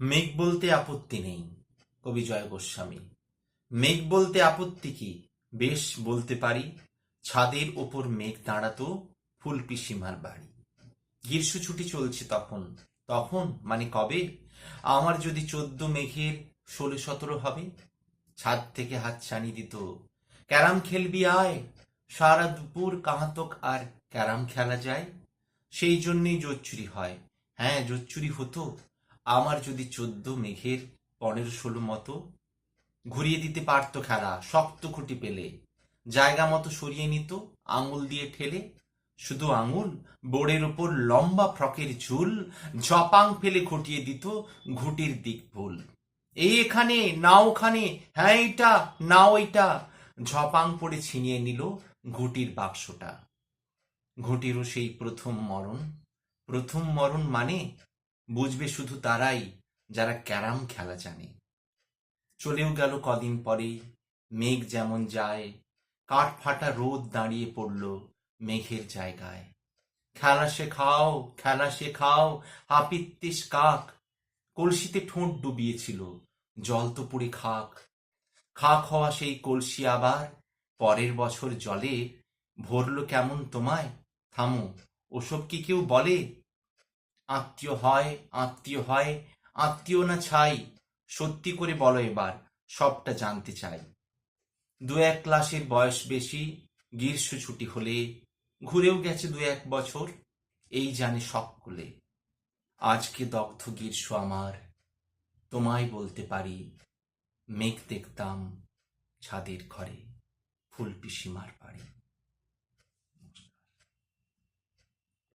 মেঘ বলতে আপত্তি নেই। কবি জয় গোস্বামী। মেঘ বলতে আপত্তি কি? বেশ বলতে পারি, ছাদের ওপর মেঘ দাঁড়াতো, ফুল পিসিমার বাড়ি। গ্রীষ্ম ছুটি চলছে তখন। তখন মানে কবে? আমার যদি 14 মেঘের 16-17 হবে। ছাদ থেকে হাত ছানি দিত, ক্যারাম খেলবি আয়। সারা দুপুর কাহাতক আর ক্যারাম খেলা যায়। সেই জন্যেই জোচ্চুরি হয়। হ্যাঁ, জোচ্চুরি হতো আমার যদি 14 মেঘের 15-16 মতো। ঘুরিয়ে দিতে পারতো খেলা, শক্ত খুঁটি পেলে জায়গা মতো সরিয়ে নিত আঙুল দিয়ে ঠেলে। শুধু আঙুল, বোর্ডের ওপর লম্বা ফ্রকের ঝুল ঝপাং ফেলে খটিয়ে দিত ঘুটির দিক ভুল। এই এখানে না ওখানে, হ্যাঁ এইটা না ওইটা, ঝপাং পড়ে ছিনিয়ে নিল ঘুটির বাক্সটা। ঘুটিরও সেই প্রথম মরণ। প্রথম মরণ মানে বুঝবে শুধু তারাই যারা ক্যারাম খেলা জানে। চলেও গেল কদিন পরেই, মেঘ যেমন যায়, কাঠ ফাটা রোদ দাঁড়িয়ে পড়ল মেঘের জায়গায়। খেলা শেখাও, খেলা শেখাও, হাপিত্যিস কাক। কলসিতে ঠোঁট ডুবিয়েছিল, জল তো পুড়ে খাক। খাক হওয়া সেই কলসি আবার পরের বছর জলে ভরল কেমন তোমায়? থামো, ওসব কি কেউ বলে? আত্মীয় হয়, আত্মীয় হয়, আত্মীয় না ছাই। সত্যি করে বলো এবার, সবটা জানতে চাই। 2-1 ক্লাসের বয়স বেশি, গ্রীষ্ম ছুটি হলে ঘুরেও গেছে 2-1 বছর, এই জানে সকলে। আজকে দগ্ধ গ্রীষ্ম আমার, তোমায় বলতে পারি, মেঘ দেখতাম ছাদের ঘরে, ফুল পিসিমার বাড়ি।